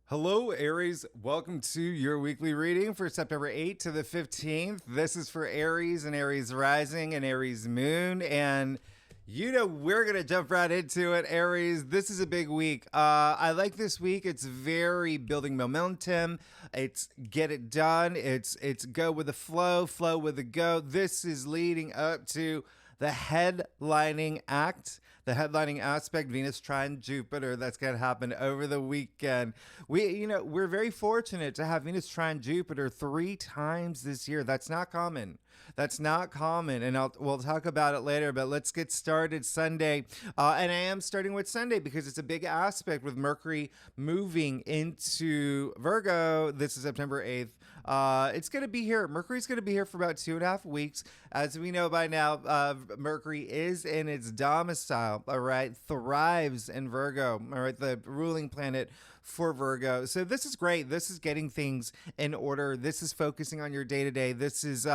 Hello, Aries. Welcome to your weekly reading for September 8th to the 15th. This is for Aries and Aries rising and Aries moon. And we're going to jump right into it, Aries. This is a big week. I like this week. It's very building momentum. It's get it done. It's go with the flow with the go. This is leading up to the headlining aspect, Venus trine Jupiter, that's going to happen over the weekend. We're very fortunate to have Venus trine Jupiter 3 times this year. That's not common. And we'll talk about it later, but let's get started Sunday. And I am starting with Sunday because it's a big aspect with Mercury moving into Virgo. This is September 8th. It's going to be here. Mercury's going to be here for about 2.5 weeks. As we know by now, Mercury is in its domicile, all right, thrives in Virgo, all right, the ruling planet for Virgo. So this is great. This is getting things in order. This is focusing on your day-to-day. This is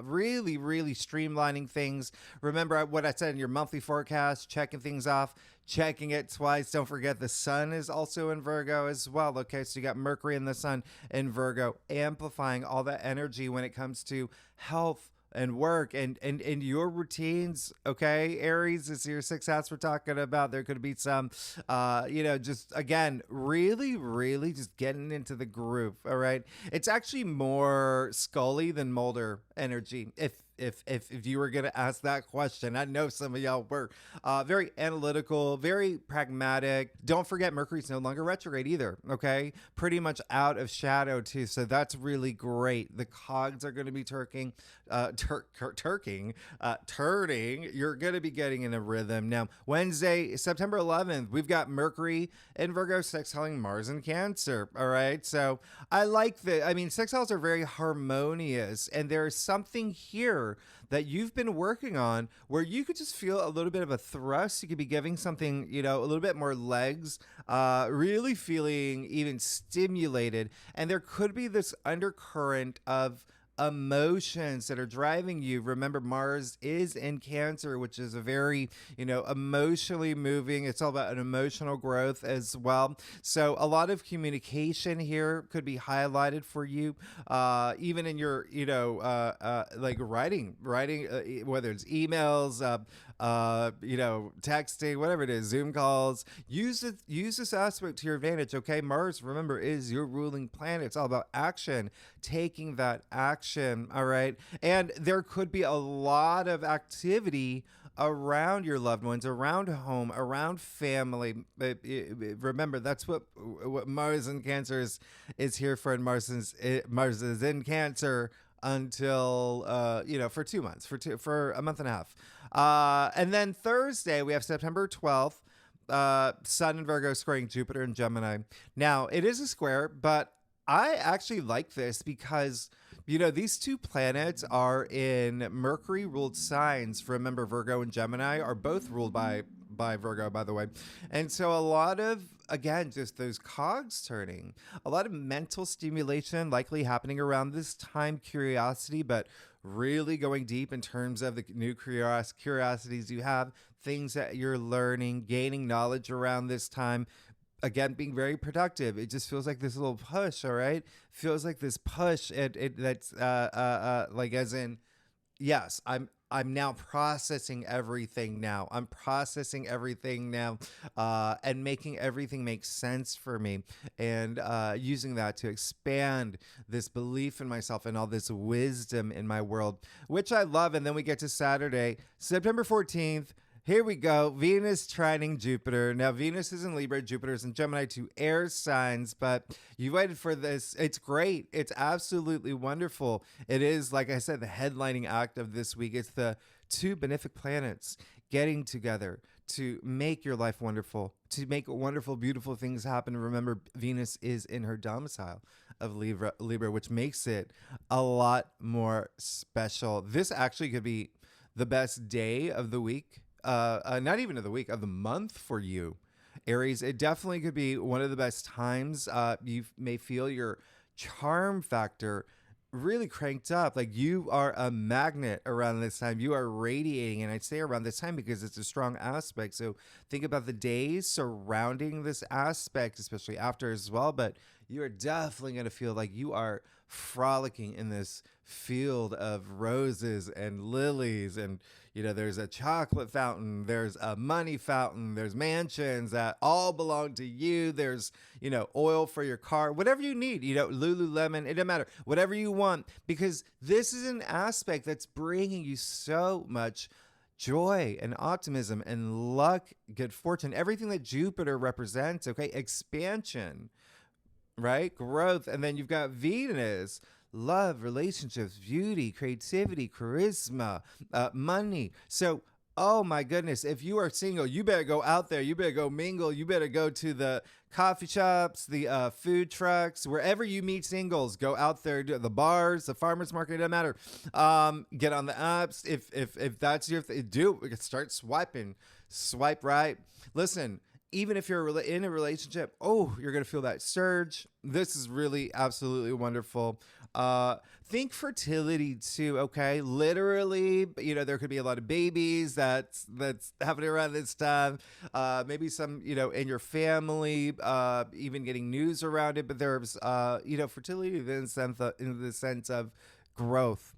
really, really streamlining things. Remember what I said in your monthly forecast, checking things off, checking it twice. Don't forget the sun is also in Virgo as well. Okay, so you got Mercury and the sun in Virgo, amplifying all that energy when it comes to health and work and your routines. Okay, Aries, is your 6th house we're talking about. There could be some just again really just getting into the groove. All right, it's actually more Scully than Mulder energy, if you were going to ask that question. I know some of y'all were very analytical, very pragmatic. Don't forget Mercury's no longer retrograde either, okay? Pretty much out of shadow too, so that's really great. The cogs are going to be turning. You're going to be getting in a rhythm. Now, Wednesday, September 11th, we've got Mercury in Virgo sextiling Mars in Cancer, all right? So I like sextiles are very harmonious, and there's something here that you've been working on where you could just feel a little bit of a thrust. You could be giving something, a little bit more legs, really feeling even stimulated. And there could be this undercurrent of emotions that are driving you. Remember, Mars is in Cancer, which is a very, emotionally moving. It's all about an emotional growth as well. So a lot of communication here could be highlighted for you, even in your, like writing, whether it's emails, texting, whatever it is, Zoom calls. Use this aspect to your advantage. Okay, Mars, remember, is your ruling planet. It's all about action, taking that action. All right, and there could be a lot of activity around your loved ones, around home, around family. Remember, that's what Mars in Cancer is here for. And Mars is in Cancer until for 2 months, for a month and a half. And then Thursday we have September 12th, Sun in Virgo squaring Jupiter in Gemini. Now it is a square, but I actually like this because these two planets are in Mercury ruled signs. Remember, Virgo and Gemini are both ruled by Virgo, by the way. And so a lot of, again, just those cogs turning, a lot of mental stimulation likely happening around this time, curiosity, but really going deep in terms of the new curiosities you have, things that you're learning, gaining knowledge around this time. Again, being very productive. It just feels like this little push, all right? Feels like this push. That's like, as in, yes, I'm now processing everything now. And making everything make sense for me, and using that to expand this belief in myself and all this wisdom in my world, which I love. And then we get to Saturday, September 14th. Here we go. Venus trining Jupiter. Now, Venus is in Libra, Jupiter is in Gemini, 2 air signs, but you waited for this. It's great. It's absolutely wonderful. It is, like I said, the headlining act of this week. It's the 2 benefic planets getting together to make your life wonderful, to make wonderful, beautiful things happen. Remember, Venus is in her domicile of Libra, which makes it a lot more special. This actually could be the best day of the week. Not even of the week, of the month for you, Aries. It definitely could be one of the best times. You may feel your charm factor really cranked up. Like you are a magnet around this time. You are radiating. And I say around this time because it's a strong aspect. So think about the days surrounding this aspect, especially after as well. But you are definitely going to feel like you are frolicking in this field of roses and lilies. And, you know, there's a chocolate fountain, there's a money fountain, there's mansions that all belong to you. There's, you know, oil for your car, whatever you need, you know, Lululemon, it doesn't matter, whatever you want, because this is an aspect that's bringing you so much joy and optimism and luck, good fortune, everything that Jupiter represents. Okay. Expansion, right? Growth. And then you've got Venus, love, relationships, beauty, creativity, charisma, money. So, oh my goodness, if you are single, you better go out there. You better go mingle. You better go to the coffee shops, the food trucks, wherever you meet singles. Go out there, do the bars, the farmers market. It doesn't matter. Get on the apps. If that's your do start swiping, swipe right. Listen, even if you're in a relationship, oh, you're going to feel that surge. This is really absolutely wonderful. Think fertility too, okay? Literally, you know, there could be a lot of babies that's happening around this time. Maybe some, you know, in your family, even getting news around it. But there's, you know, fertility in the sense of growth,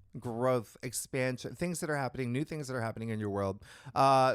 expansion, things that are happening, new things that are happening in your world.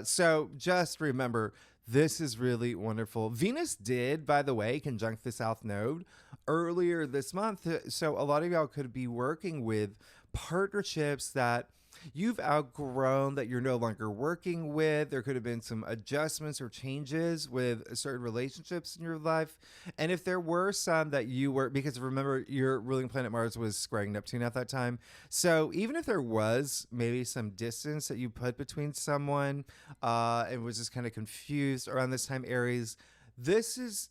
So just remember, this is really wonderful. Venus did, by the way, conjunct the South Node earlier this month. So a lot of y'all could be working with partnerships that you've outgrown, that you're no longer working with. There could have been some adjustments or changes with certain relationships in your life. And if there were some that you were, because remember, your ruling planet Mars was squaring Neptune at that time. So even if there was maybe some distance that you put between someone and was just kind of confused around this time, Aries, this is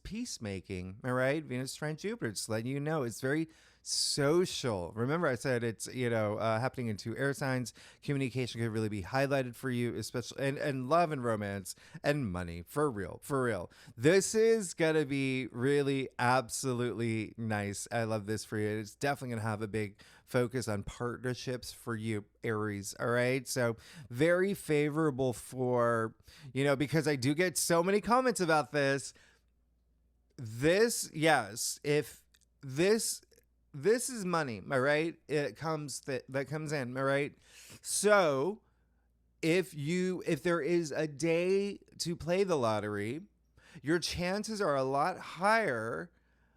peacemaking. All right. Venus trine Jupiter, just letting you know it's very social. Remember, I said it's, you know, happening in two air signs. Communication could really be highlighted for you, especially and love and romance and money. For real. This is gonna be really absolutely nice. I love this for you. It's definitely gonna have a big focus on partnerships for you, Aries. All right. So very favorable for, you know, because I do get so many comments about this. If this is money, all right? It comes that comes in, all right? So if there is a day to play the lottery, your chances are a lot higher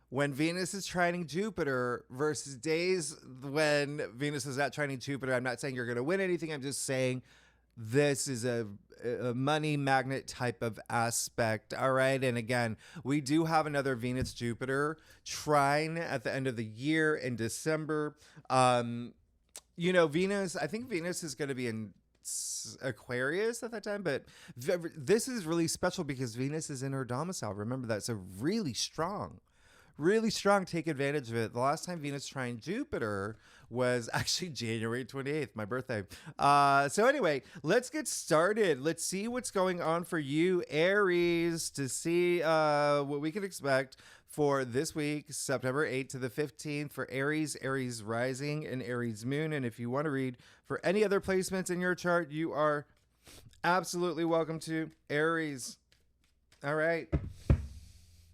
when Venus is trining Jupiter versus days when Venus is not trining Jupiter. I'm not saying you're going to win anything. I'm just saying this is a money magnet type of aspect. All right. And again, we do have another Venus Jupiter trine at the end of the year in December. You know, I think Venus is going to be in Aquarius at that time, but this is really special because Venus is in her domicile. Remember that. So really strong. Take advantage of it. The last time Venus trine Jupiter was actually January 28th, my birthday. So anyway, let's get started. Let's see what's going on for you, Aries, to see what we can expect for this week, September 8th to the 15th for Aries, Aries rising, and Aries moon. And if you want to read for any other placements in your chart, you are absolutely welcome to, Aries. All right.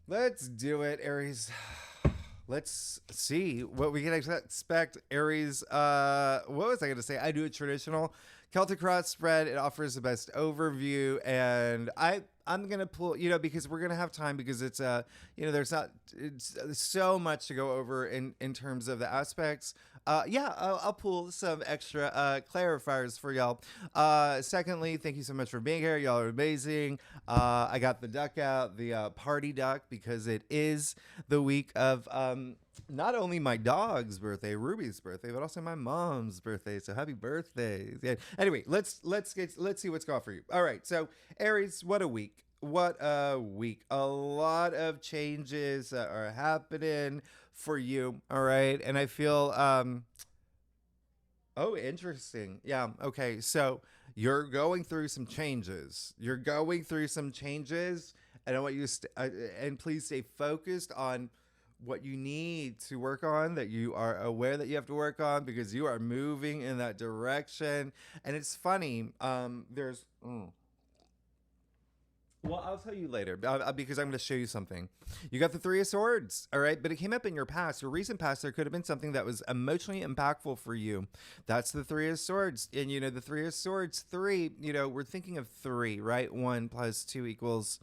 Let's do it, Aries. Let's see what we can expect, Aries. What was I going to say? I do a traditional Celtic cross spread. It offers the best overview, and I'm going to pull, you know, because we're going to have time, because it's you know, there's so much to go over in terms of the aspects. I'll pull some extra clarifiers for y'all. Secondly, thank you so much for being here. Y'all are amazing. I got the duck out, the party duck, because it is the week of not only my dog's birthday, Ruby's birthday, but also my mom's birthday. So happy birthdays. Yeah. Anyway, let's see what's going on for you. All right. So Aries, what a week. A lot of changes that are happening for you. All right. And I feel, oh, interesting. Yeah. Okay. So you're going through some changes. And I want you to and please stay focused on what you need to work on, that you are aware that you have to work on because you are moving in that direction. And it's funny. Well, I'll tell you later because I'm going to show you something. You got the Three of Swords, all right? But it came up in your past, your recent past. There could have been something that was emotionally impactful for you. That's the Three of Swords. And, the Three of Swords, three, we're thinking of three, right? 1 + 2 =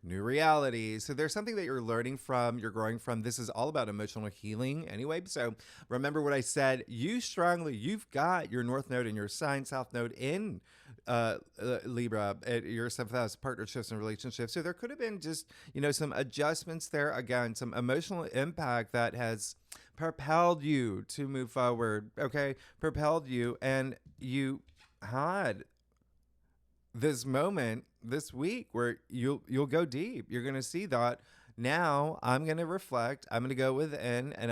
new reality. So there's something that you're learning from, you're growing from. This is all about emotional healing anyway. So remember what I said. You've got your North Node in your sign, South Node in Libra at your 7th house, partnerships and relationships. So there could have been just, some adjustments there. Again, some emotional impact that has propelled you to move forward. Okay. Propelled you. And you had this moment this week where you'll go deep. You're going to see that now I'm going to reflect, I'm going to go within, and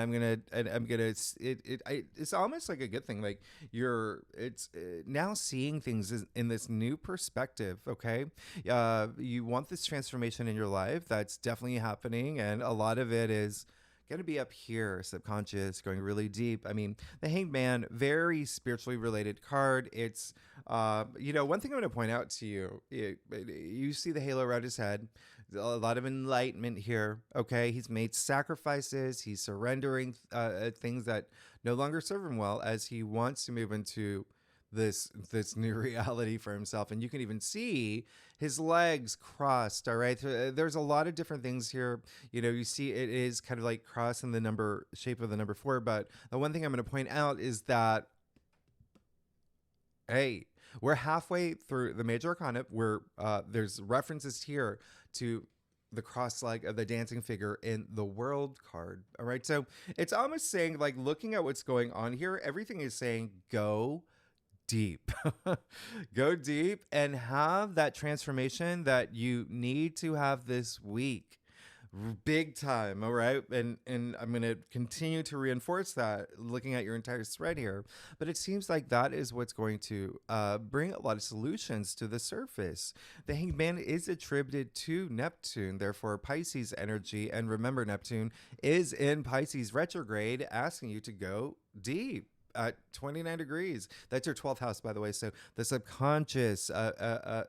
it's almost like a good thing. Like it's now seeing things in this new perspective. Okay. You want this transformation in your life. That's definitely happening. And a lot of it is going to be up here, subconscious, going really deep. I mean, the Hanged Man, very spiritually related card. It's, one thing I'm going to point out to you, you see the halo around his head, a lot of enlightenment here. Okay. He's made sacrifices. He's surrendering things that no longer serve him well as he wants to move into this new reality for himself. And you can even see his legs crossed. All right. There's a lot of different things here. You see it is kind of like cross in the shape of the number 4. But the one thing I'm going to point out is that, hey, we're halfway through the major arcana where there's references here to the cross leg of the dancing figure in the world card. All right. So it's almost saying, like, looking at what's going on here, everything is saying go deep. Go deep and have that transformation that you need to have this week. Big time. All right. And I'm going to continue to reinforce that looking at your entire thread here. But it seems like that is what's going to bring a lot of solutions to the surface. The Hanged Man is attributed to Neptune, therefore Pisces energy. And remember, Neptune is in Pisces retrograde, asking you to go deep. At 29 degrees. That's your 12th house, by the way. So the subconscious, the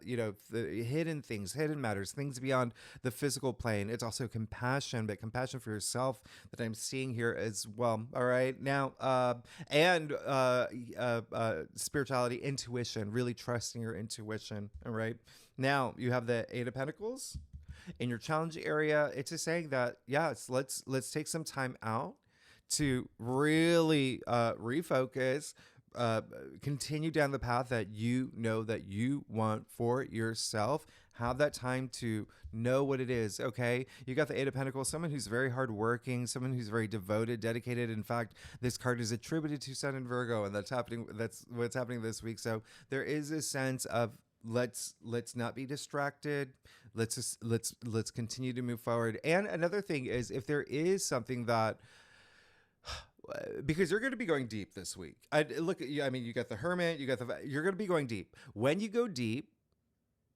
hidden things, hidden matters, things beyond the physical plane. It's also compassion, but compassion for yourself that I'm seeing here as well. All right. Now, spirituality, intuition, really trusting your intuition. All right. Now you have the 8 of Pentacles in your challenge area. It's just saying that, yes, let's take some time out to really refocus, continue down the path that that you want for yourself. Have that time to know what it is. Okay. You got the 8 of Pentacles, someone who's very hardworking, someone who's very devoted, dedicated. In fact, this card is attributed to Sun and Virgo, and that's what's happening this week. So there is a sense of let's not be distracted. Let's continue to move forward. And another thing is, if there is something that, because you're going to be going deep this week. Look at you. I mean, you got the Hermit, you're going to be going deep. When you go deep,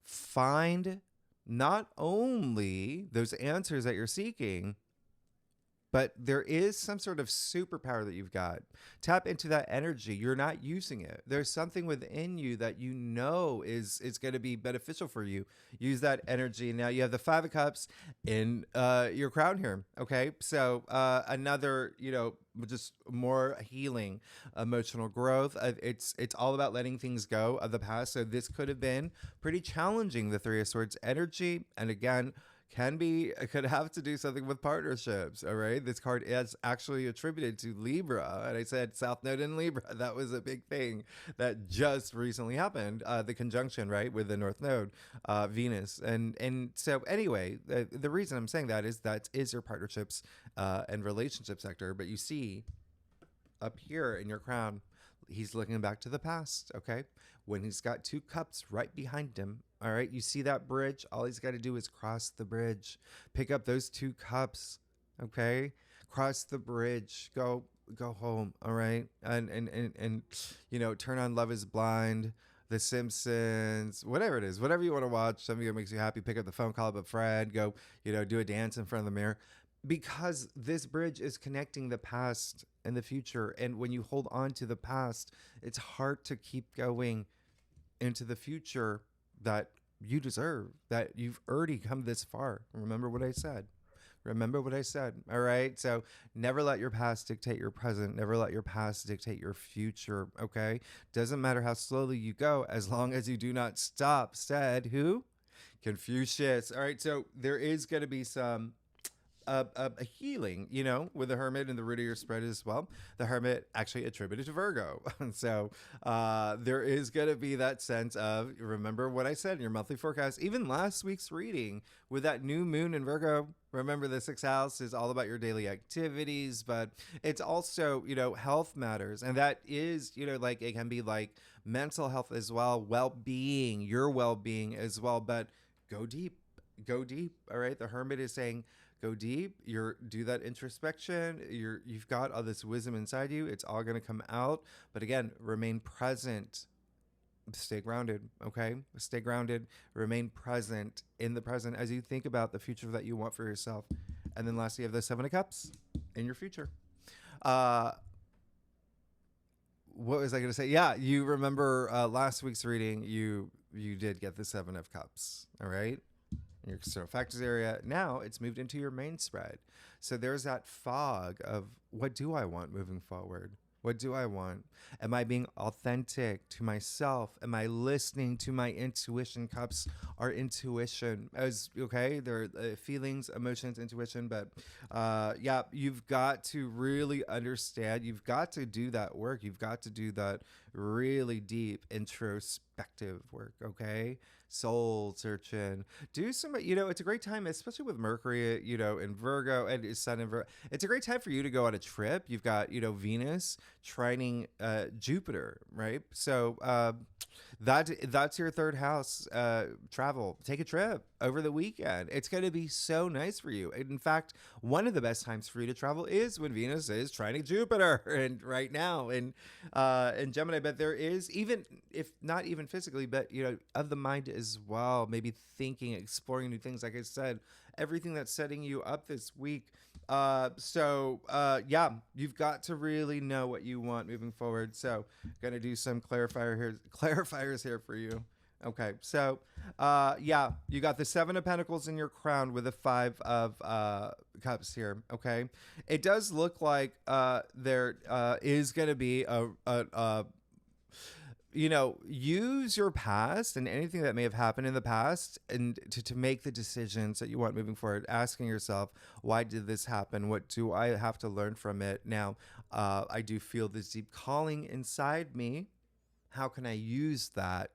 find not only those answers that you're seeking, but there is some sort of superpower that you've got. Tap into that energy. You're not using it. There's something within you that is going to be beneficial for you. Use that energy. Now you have the 5 of Cups in your crown here. Okay. So another, just more healing, emotional growth. It's all about letting things go of the past. So this could have been pretty challenging, the 3 of Swords energy. And again, could have to do something with partnerships. All right. This card is actually attributed to Libra. And I said South Node in Libra. That was a big thing that just recently happened. The conjunction, right, with the North Node, Venus. And so anyway, the reason I'm saying that is your partnerships and relationship sector. But you see up here in your crown, he's looking back to the past. Okay. When he's got 2 cups right behind him. All right. You see that bridge? All he's got to do is cross the bridge, pick up those 2 cups. Okay. Cross the bridge, go home. All right. And turn on Love is Blind, The Simpsons, whatever it is, whatever you want to watch. Something that makes you happy. Pick up the phone, call up a friend, go, do a dance in front of the mirror. because this bridge is connecting the past and the future. And when you hold on to the past, it's hard to keep going into the future that you deserve, that you've already come this far. Remember what I said. Remember what I said. All right. So never let your past dictate your present. Never let your past dictate your future. Okay. Doesn't matter how slowly you go, as long as you do not stop, said who? Confucius. All right. So there is going to be some a healing, with the Hermit and the root of your spread as well. The Hermit actually attributed to Virgo. So there is going to be that sense of, remember what I said in your monthly forecast, even last week's reading with that new moon in Virgo. Remember, the sixth house is all about your daily activities, but it's also, health matters. And that is, like it can be like mental health as well, well-being, your well-being as well. But go deep, go deep. All right. The Hermit is saying, go deep. Do that introspection. You've got all this wisdom inside you. It's all going to come out. But again, remain present. Stay grounded. Okay. Stay grounded. Remain present in the present as you think about the future that you want for yourself. And then lastly, you have the Seven of Cups in your future. What was I going to say? Yeah. You remember last week's reading, you did get the Seven of Cups. All right. Your external factors area. Now it's moved into your main spread. So there's that fog of, what do I want moving forward? What do I want? Am I being authentic to myself? Am I listening to my intuition? Cups are intuition. Okay, there are feelings, emotions, intuition. But yeah, you've got to really understand. You've got to do that work. You've got to do that really deep introspective work. Okay, soul searching. Do some. It's a great time, especially with Mercury. In Virgo and Sun in Virgo. It's a great time for you to go on a trip. You've got Venus trining Jupiter, right? So that's your third house. Travel, take a trip over the weekend. It's going to be so nice for you. In fact, one of the best times for you to travel is when Venus is trining Jupiter, and right now in Gemini. But there is, even if not even physically, but of the mind as well. Maybe thinking, exploring new things. Like I said, everything that's setting you up this week. Yeah, you've got to really know what you want moving forward. So gonna do some clarifiers here for you. Okay, so yeah, you got the Seven of Pentacles in your crown with the Five of Cups here. Okay, it does look like there is gonna be a use your past and anything that may have happened in the past and to make the decisions that you want moving forward, asking yourself, why did this happen? What do I have to learn from it? Now, I do feel this deep calling inside me. How can I use that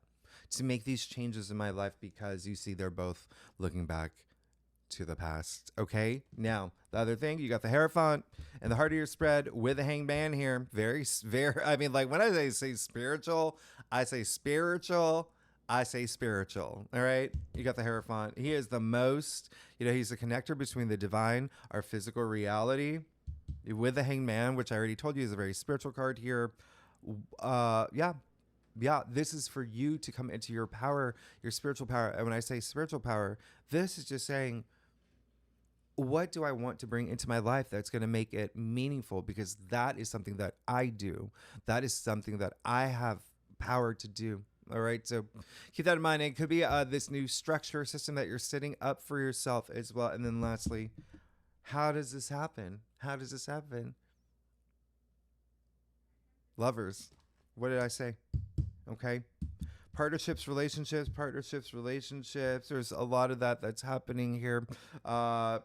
to make these changes in my life? Because you see, they're both looking back to the past. Okay. Now, the other thing, you got the Hierophant and the heart of your spread with the Hangman here. Very, very, I mean, like when I say spiritual, I say spiritual. I say spiritual. All right. You got the Hierophant. He is the most, he's the connector between the divine, our physical reality, with the Hangman, which I already told you is a very spiritual card here. Yeah, this is for you to come into your power, your spiritual power. And when I say spiritual power, this is just saying, what do I want to bring into my life that's going to make it meaningful? Because that is something that I do. That is something that I have power to do. All right. So keep that in mind. It could be this new structure system that you're setting up for yourself as well. And then lastly, how does this happen? How does this happen? Lovers. What did I say? Okay. Partnerships, relationships. There's a lot of that's happening here.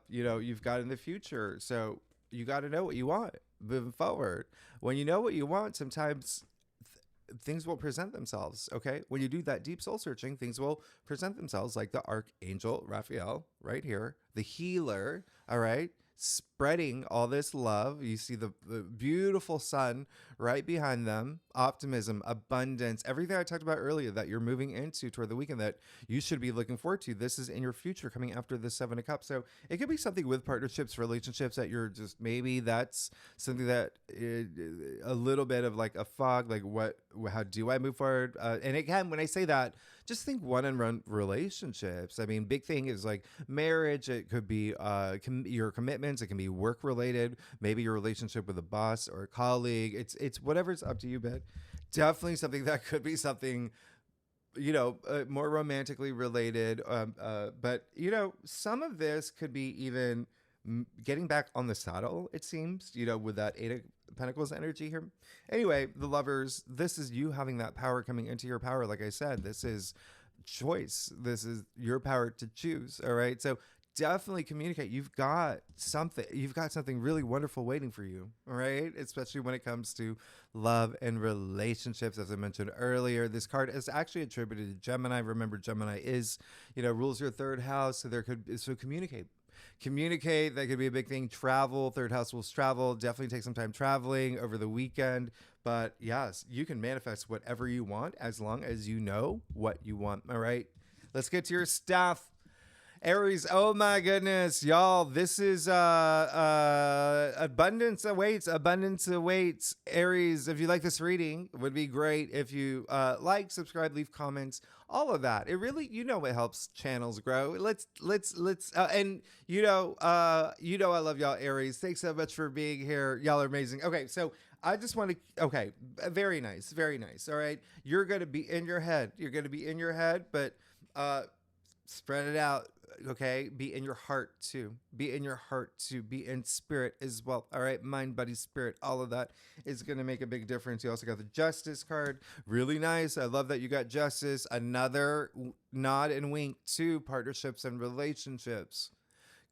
You've got in the future. So you got to know what you want moving forward. When you know what you want, sometimes things will present themselves. Okay. When you do that deep soul searching, things will present themselves, like the Archangel Raphael right here, the healer. All right. spreading all this love. You see the beautiful sun right behind them, optimism, abundance, everything I talked about earlier that you're moving into toward the weekend that you should be looking forward to. This is in your future coming after the Seven of Cups. So it could be something with partnerships, relationships that you're just, maybe that's something that a little bit of like a fog, like how do I move forward? And again, when I say that, just think one-on-one relationships. I mean, big thing is like marriage. It could be your commitments. It can be work-related. Maybe your relationship with a boss or a colleague. It's whatever's up to you, but definitely something that could be something, more romantically related. But, some of this could be even getting back on the saddle, it seems, with that Eight of Pentacles energy here. Anyway, the lovers, this is you having that power coming into your power. Like I said, this is choice. This is your power to choose. All right. So definitely communicate. You've got something really wonderful waiting for you. All right. Especially when it comes to love and relationships. As I mentioned earlier, this card is actually attributed to Gemini. Remember, Gemini is, rules your third house. So communicate. That could be a big thing. Travel, third house rules travel. Definitely take some time traveling over the weekend. But yes, you can manifest whatever you want as long as you know what you want. All right. Let's get to your stuff. Aries, oh my goodness, y'all, this is abundance awaits. Aries, if you like this reading, it would be great if you like, subscribe, leave comments, all of that. It really, it helps channels grow. Let's and I love y'all, Aries. Thanks so much for being here. Y'all are amazing. Okay, so I just want to, very nice, very nice. All right, you're going to be in your head. But spread it out. Okay, be in your heart too. Be in spirit as well. All right, mind, body, spirit, all of that is going to make a big difference. You also got the Justice card. Really nice. I love that you got Justice. Another nod and wink to partnerships and relationships.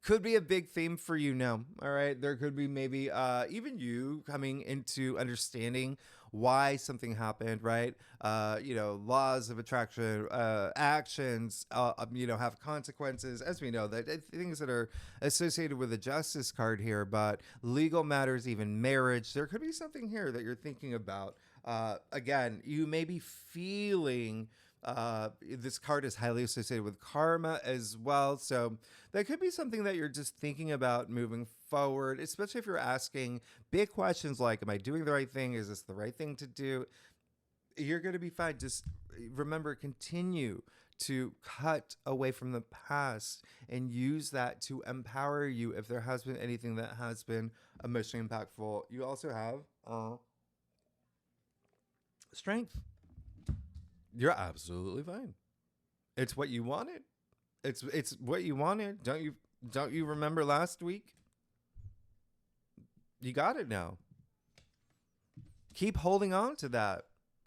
Could be a big theme for you now. All right, there could be maybe even you coming into understanding why something happened, right? Laws of attraction, actions, have consequences, as we know, that things that are associated with the Justice card here, but legal matters, even marriage, there could be something here that you're thinking about. Again, you may be feeling this card is highly associated with karma as well. So that could be something that you're just thinking about moving forward, especially if you're asking big questions like, am I doing the right thing? Is this the right thing to do? You're going to be fine. Just remember, continue to cut away from the past and use that to empower you if there has been anything that has been emotionally impactful. You also have strength. You're absolutely fine. It's what you wanted. It's what you wanted. Don't you remember last week? You got it now. Keep holding on to that.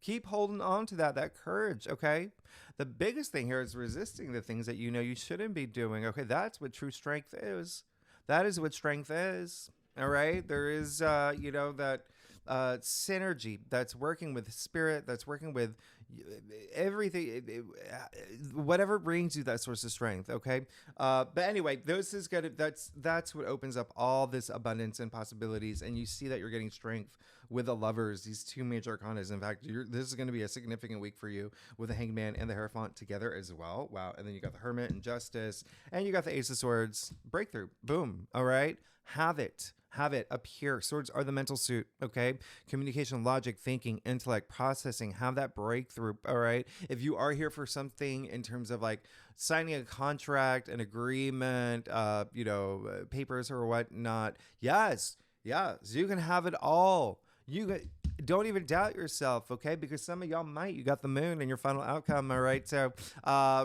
That courage, okay? The biggest thing here is resisting the things that you shouldn't be doing. Okay, that's what true strength is. That is what strength is. All right? There is that synergy that's working with spirit, that's working with everything, whatever brings you that source of strength. Okay, but anyway, that's what opens up all this abundance and possibilities, and you see that you're getting strength with the lovers, these two major arcanas. In fact, this is going to be a significant week for you with the Hangman and the Hierophant together as well. Wow. And then you got the Hermit and Justice, and you got the Ace of Swords. Breakthrough. Boom. All right, have it up here. Swords are the mental suit. Okay, communication, logic, thinking, intellect, processing. Have that breakthrough. All right, if you are here for something in terms of like signing a contract, an agreement, papers or whatnot, yes, you can have it all. Don't even doubt yourself, okay? Because some of y'all might. You got the moon in your final outcome, all right? So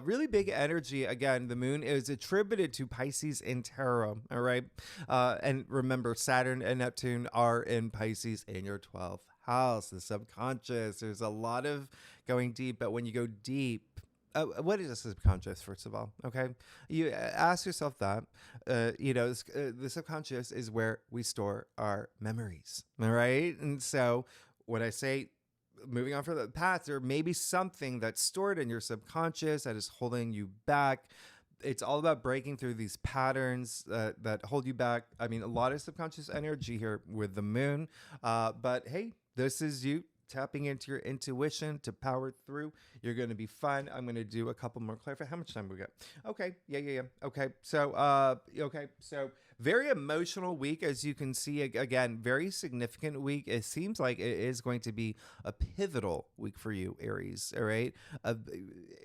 really big energy. Again, the moon is attributed to Pisces in tarot, all right? And remember, Saturn and Neptune are in Pisces in your 12th house, the subconscious. There's a lot of going deep, but when you go deep, what is the subconscious, first of all? Okay, you ask yourself that. The subconscious is where we store our memories. All right, and so when I say moving on from the past, there may be something that's stored in your subconscious that is holding you back. it's all about breaking through these patterns that hold you back. I mean, a lot of subconscious energy here with the moon. But hey, this is you tapping into your intuition to power through. You're going to be fine. I'm going to do a couple more clarify. How much time we got? Okay. Yeah. Okay. So very emotional week, as you can see. Again, very significant week. It seems like it is going to be a pivotal week for you, Aries. All right.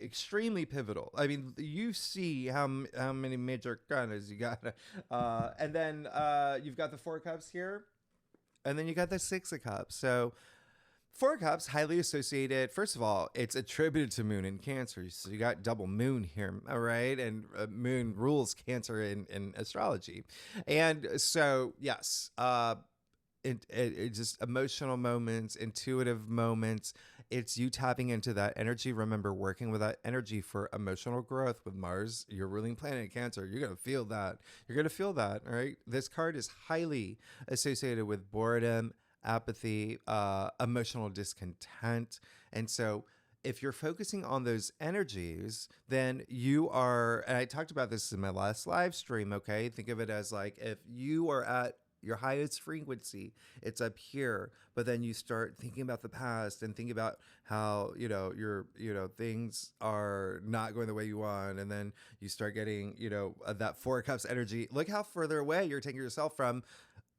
Extremely pivotal. I mean, you see how many major arcanas you got. And then you've got the Four of Cups here. And then you got the Six of Cups. So Four of Cups, highly associated. First of all, it's attributed to Moon in Cancer. So you got double Moon here, all right? And Moon rules Cancer in astrology. And so, yes, it just emotional moments, intuitive moments. It's you tapping into that energy. Remember, working with that energy for emotional growth with Mars, your ruling planet in Cancer. You're going to feel that. You're going to feel that, all right? This card is highly associated with boredom, apathy, emotional discontent. And so if you're focusing on those energies, then you are, and I talked about this in my last live stream, okay? Think of it as like if you are at your highest frequency, it's up here, but then you start thinking about the past and thinking about how, your things are not going the way you want. And then you start getting, that Four of Cups energy. Look how further away you're taking yourself from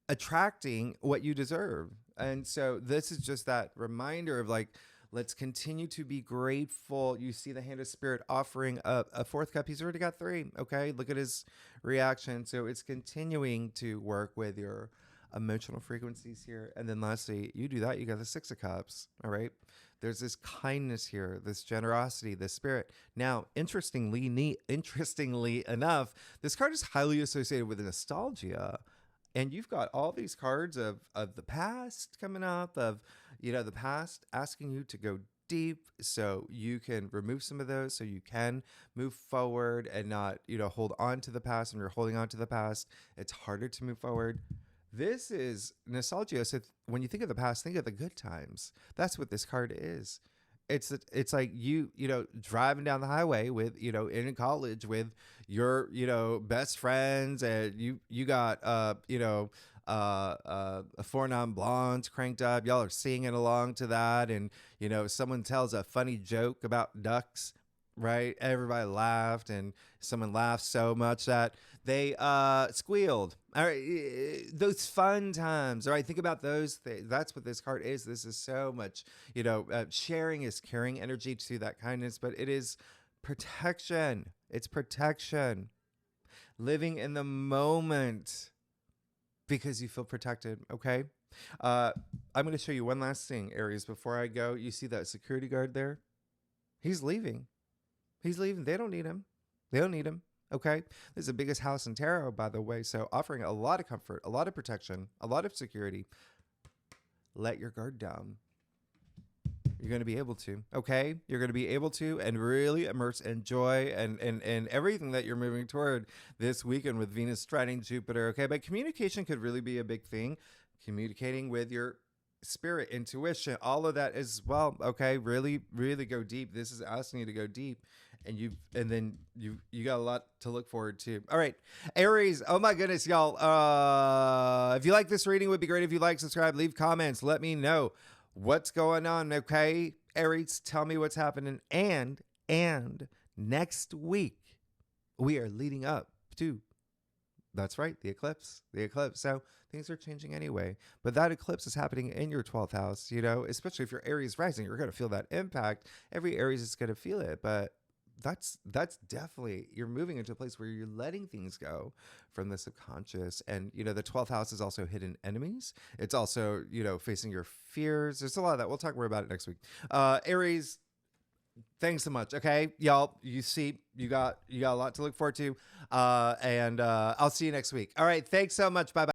attracting what you deserve. And so this is just that reminder of like, let's continue to be grateful. You see the Hand of Spirit offering a fourth cup. He's already got three. Okay. Look at his reaction. So it's continuing to work with your emotional frequencies here. And then lastly, you do that, you got the Six of Cups. All right. There's this kindness here, this generosity, this spirit. Now, interestingly enough, this card is highly associated with nostalgia. And you've got all these cards of the past coming up, of, the past asking you to go deep so you can remove some of those so you can move forward and not, hold on to the past. When you're holding on to the past, it's harder to move forward. This is nostalgia. So when you think of the past, think of the good times. That's what this card is. It's like you driving down the highway with in college with your best friends, and you got a Four Non Blondes cranked up. Y'all are singing along to that, and someone tells a funny joke about ducks, right? Everybody laughed, and someone laughed so much that they squealed. All right, those fun times. All right, think about those things. That's what this card is. This is so much, sharing is caring energy to that kindness, but it is protection. It's protection. Living in the moment because you feel protected, okay? I'm going to show you one last thing, Aries, before I go. You see that security guard there? He's leaving. He's leaving. They don't need him. They don't need him. Okay. This is the biggest house in tarot, by the way. So offering a lot of comfort, a lot of protection, a lot of security. Let your guard down. You're going to be able to. Okay. You're going to be able to and really immerse in joy and everything that you're moving toward this weekend with Venus trining Jupiter. Okay. But communication could really be a big thing. Communicating with your spirit, intuition, all of that as well. Okay. Really, really go deep. This is asking you to go deep. And you got a lot to look forward to. All right, Aries. Oh my goodness, y'all. If you like this reading, it would be great if you like, subscribe, leave comments. Let me know what's going on. Okay, Aries, tell me what's happening. And next week we are leading up to. That's right, the eclipse. So things are changing anyway. But that eclipse is happening in your 12th house. Especially if you're Aries rising, you're going to feel that impact. Every Aries is going to feel it, but that's definitely, you're moving into a place where you're letting things go from the subconscious. And the 12th house is also hidden enemies. It's also facing your fears. There's a lot of that. We'll talk more about it next week. Aries, thanks so much. Okay, y'all, you see, you got a lot to look forward to. And I'll see you next week. All right, thanks so much. Bye bye.